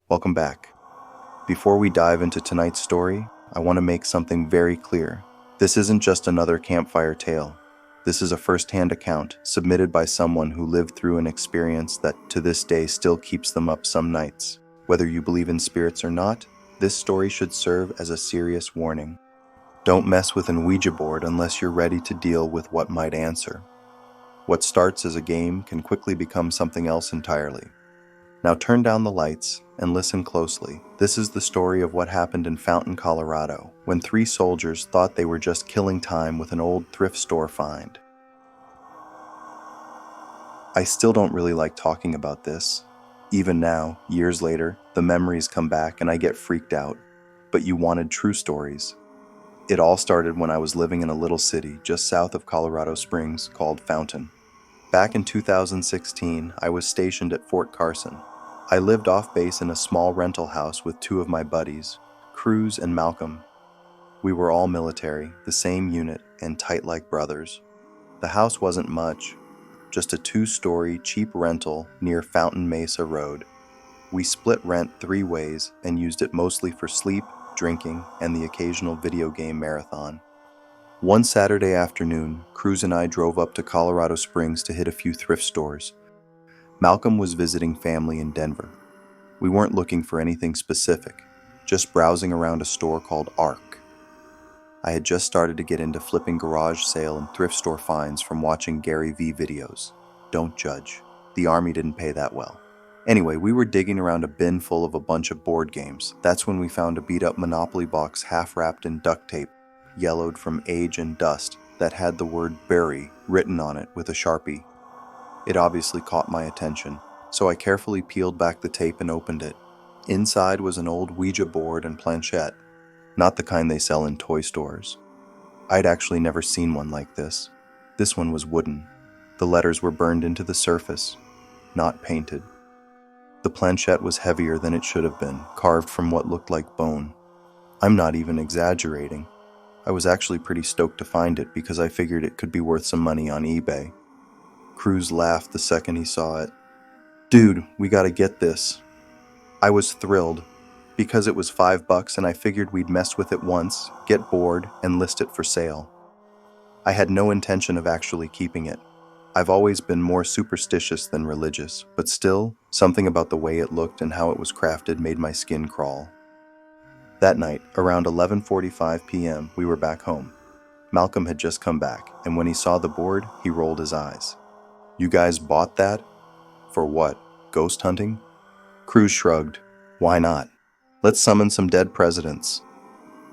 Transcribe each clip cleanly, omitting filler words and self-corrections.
Welcome back. Before we dive into tonight's story, I want to make something very clear. This isn't just another campfire tale. This is a first-hand account submitted by someone who lived through an experience that to this day still keeps them up some nights. Whether you believe in spirits or not, this story should serve as a serious warning. Don't mess with an Ouija board unless you're ready to deal with what might answer. What starts as a game can quickly become something else entirely. Now turn down the lights and listen closely. This is the story of what happened in Fountain, Colorado, when three soldiers thought they were just killing time with an old thrift store find. I still don't really like talking about this. Even now, years later, the memories come back and I get freaked out. But you wanted true stories. It all started when I was living in a little city just south of Colorado Springs called Fountain. Back in 2016, I was stationed at Fort Carson. I lived off base in a small rental house with two of my buddies, Cruz and Malcolm. We were all military, the same unit, and tight like brothers. The house wasn't much, just a two-story cheap rental near Fountain Mesa Road. We split rent 3 ways and used it mostly for sleep, drinking, and the occasional video game marathon. One Saturday afternoon, Cruz and I drove up to Colorado Springs to hit a few thrift stores. Malcolm was visiting family in Denver. We weren't looking for anything specific, just browsing around a store called Arc. I had just started to get into flipping garage sale and thrift store finds from watching Gary Vee videos. Don't judge. The army didn't pay that well. Anyway, we were digging around a bin full of a bunch of board games. That's when we found a beat-up Monopoly box half-wrapped in duct tape, yellowed from age and dust, that had the word "Bury" written on it with a Sharpie. It obviously caught my attention, so I carefully peeled back the tape and opened it. Inside was an old Ouija board and planchette, not the kind they sell in toy stores. I'd actually never seen one like this. This one was wooden. The letters were burned into the surface, not painted. The planchette was heavier than it should have been, carved from what looked like bone. I'm not even exaggerating. I was actually pretty stoked to find it because I figured it could be worth some money on eBay. Cruz laughed the second he saw it. "Dude, we gotta get this." I was thrilled because it was $5 and I figured we'd mess with it once, get bored, and list it for sale. I had no intention of actually keeping it. I've always been more superstitious than religious, but still, something about the way it looked and how it was crafted made my skin crawl. That night, around 11:45 p.m., we were back home. Malcolm had just come back, and when he saw the board, he rolled his eyes. "You guys bought that? For what? Ghost hunting?" Cruz shrugged. "Why not? Let's summon some dead presidents."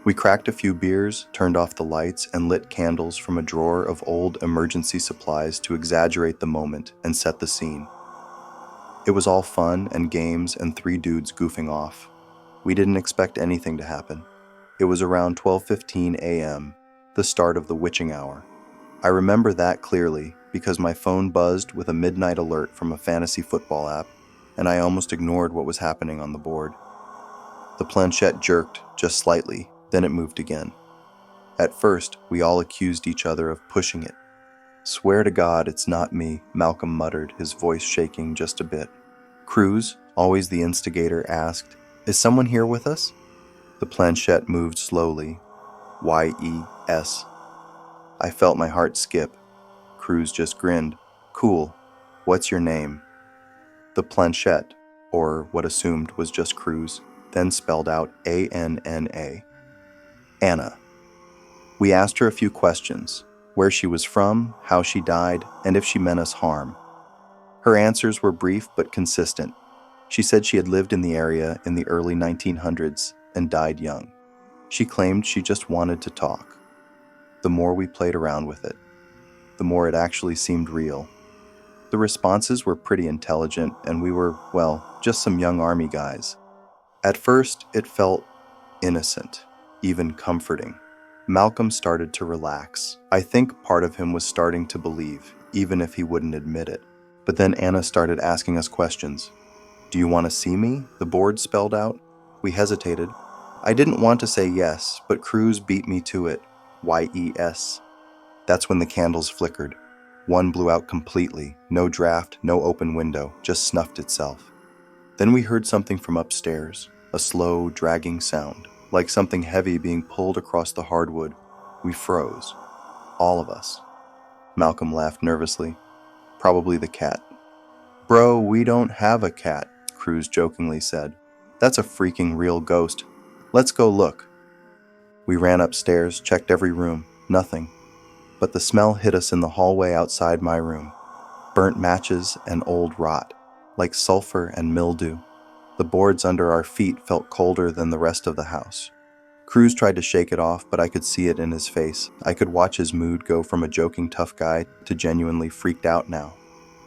We cracked a few beers, turned off the lights, and lit candles from a drawer of old emergency supplies to exaggerate the moment and set the scene. It was all fun and games and 3 dudes goofing off. We didn't expect anything to happen. It was around 12:15 a.m., the start of the witching hour. I remember that clearly because my phone buzzed with a midnight alert from a fantasy football app, and I almost ignored what was happening on the board. The planchette jerked just slightly, then it moved again. At first, we all accused each other of pushing it. "Swear to God it's not me," Malcolm muttered, his voice shaking just a bit. Cruz, always the instigator, asked, "Is someone here with us?" The planchette moved slowly. Y-E-S. I felt my heart skip. Cruz just grinned. "Cool. What's your name?" The planchette, or what assumed was just Cruz, then spelled out A-N-N-A. Anna. We asked her a few questions: where she was from, how she died, and if she meant us harm. Her answers were brief but consistent. She said she had lived in the area in the early 1900s and died young. She claimed she just wanted to talk. The more we played around with it, the more it actually seemed real. The responses were pretty intelligent, and we were, well, just some young army guys. At first, it felt innocent, even comforting. Malcolm started to relax. I think part of him was starting to believe, even if he wouldn't admit it. But then Anna started asking us questions. "Do you want to see me?" the board spelled out. We hesitated. I didn't want to say yes, but Cruz beat me to it. Y-E-S. That's when the candles flickered. One blew out completely, no draft, no open window, just snuffed itself. Then we heard something from upstairs, a slow, dragging sound, like something heavy being pulled across the hardwood. We froze. All of us. Malcolm laughed nervously. Probably the cat. Bro, we don't have a cat, Cruz jokingly said. That's a freaking real ghost. Let's go look. We ran upstairs, checked every room. Nothing. But the smell hit us in the hallway outside my room. Burnt matches and old rot, like sulfur and mildew. The boards under our feet felt colder than the rest of the house. Cruz tried to shake it off, but I could see it in his face. I could watch his mood go from a joking tough guy to genuinely freaked out now.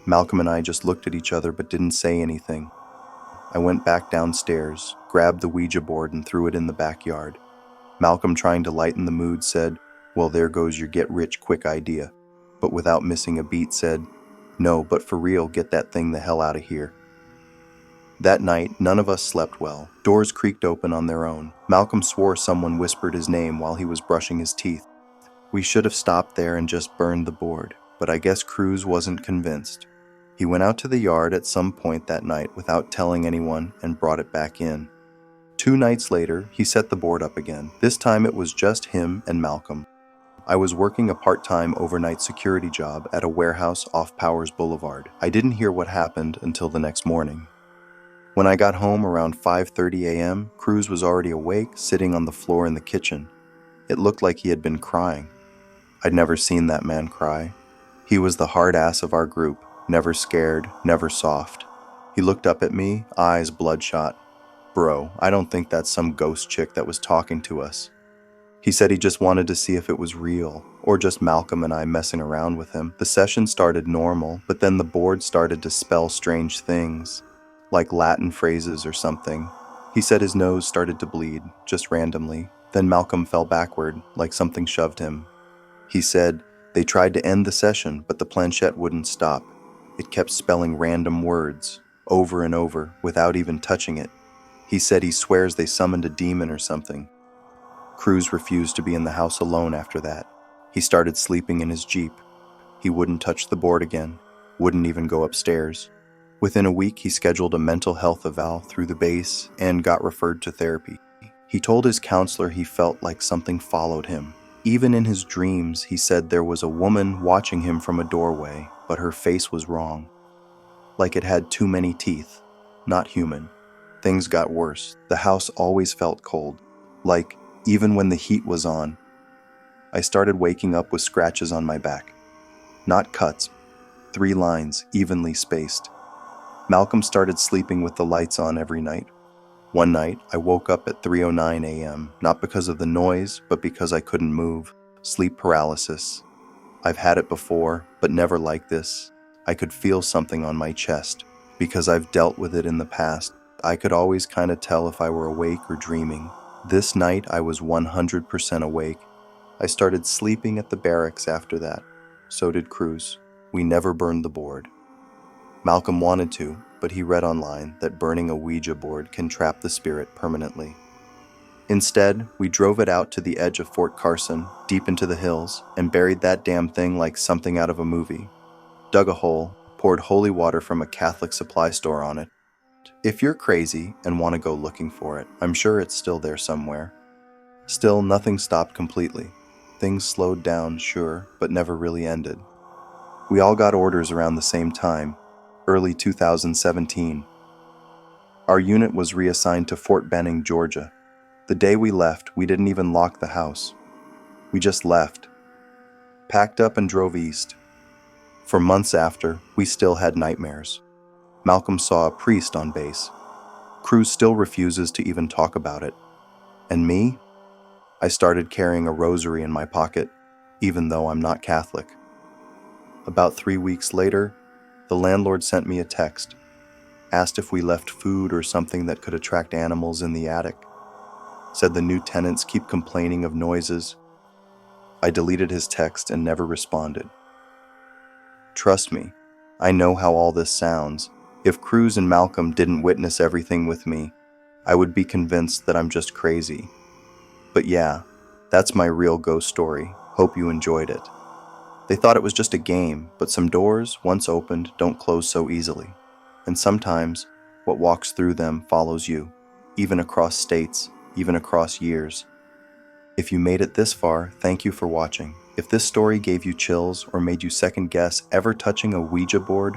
Malcolm and I just looked at each other but didn't say anything. I went back downstairs, grabbed the Ouija board and threw it in the backyard. Malcolm, trying to lighten the mood, said, "Well, there goes your get-rich-quick idea," but without missing a beat said, "No, but for real, get that thing the hell out of here." That night, none of us slept well. Doors creaked open on their own. Malcolm swore someone whispered his name while he was brushing his teeth. We should have stopped there and just burned the board, but I guess Cruz wasn't convinced. He went out to the yard at some point that night without telling anyone and brought it back in. 2 nights later, he set the board up again. This time it was just him and Malcolm. I was working a part-time overnight security job at a warehouse off Powers Boulevard. I didn't hear what happened until the next morning. When I got home around 5:30 a.m., Cruz was already awake, sitting on the floor in the kitchen. It looked like he had been crying. I'd never seen that man cry. He was the hard ass of our group, never scared, never soft. He looked up at me, eyes bloodshot. "Bro, I don't think that's some ghost chick that was talking to us." He said he just wanted to see if it was real, or just Malcolm and I messing around with him. The session started normal, but then the board started to spell strange things, like Latin phrases or something. He said his nose started to bleed, just randomly. Then Malcolm fell backward, like something shoved him. He said they tried to end the session, but the planchette wouldn't stop. It kept spelling random words, over and over, without even touching it. He said he swears they summoned a demon or something. Cruz refused to be in the house alone after that. He started sleeping in his Jeep. He wouldn't touch the board again, wouldn't even go upstairs. Within a week, he scheduled a mental health eval through the base and got referred to therapy. He told his counselor he felt like something followed him. Even in his dreams, he said there was a woman watching him from a doorway, but her face was wrong. Like it had too many teeth, not human. Things got worse. The house always felt cold, like even when the heat was on. I started waking up with scratches on my back. Not cuts, 3 lines, evenly spaced. Malcolm started sleeping with the lights on every night. One night, I woke up at 3:09 a.m., not because of the noise, but because I couldn't move. Sleep paralysis. I've had it before, but never like this. I could feel something on my chest. Because I've dealt with it in the past, I could always kind of tell if I were awake or dreaming. This night, I was 100% awake. I started sleeping at the barracks after that. So did Cruz. We never burned the board. Malcolm wanted to, but he read online that burning a Ouija board can trap the spirit permanently. Instead, we drove it out to the edge of Fort Carson, deep into the hills, and buried that damn thing like something out of a movie. Dug a hole, poured holy water from a Catholic supply store on it. If you're crazy and want to go looking for it, I'm sure it's still there somewhere. Still, nothing stopped completely. Things slowed down, sure, but never really ended. We all got orders around the same time, early 2017. Our unit was reassigned to Fort Benning, Georgia. The day we left, we didn't even lock the house. We just left, packed up and drove east. For months after, we still had nightmares. Malcolm saw a priest on base. Cruz still refuses to even talk about it. And me? I started carrying a rosary in my pocket, even though I'm not Catholic. About 3 weeks later, the landlord sent me a text, asked if we left food or something that could attract animals in the attic. Said the new tenants keep complaining of noises. I deleted his text and never responded. Trust me, I know how all this sounds. If Cruz and Malcolm didn't witness everything with me, I would be convinced that I'm just crazy. But yeah, that's my real ghost story. Hope you enjoyed it. They thought it was just a game, but some doors, once opened, don't close so easily. And sometimes, What walks through them follows you, even across states, even across years. If you made it this far, thank you for watching. If this story gave you chills or made you second guess ever touching a Ouija board,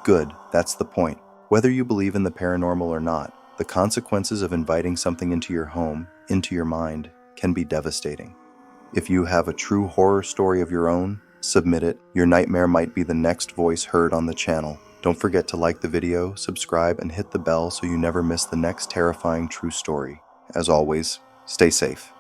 good, that's the point. Whether you believe in the paranormal or not, the consequences of inviting something into your home, into your mind, can be devastating. If you have a true horror story of your own, submit it. Your nightmare might be the next voice heard on the channel. Don't forget to like the video, subscribe, and hit the bell so you never miss the next terrifying true story. As always, stay safe.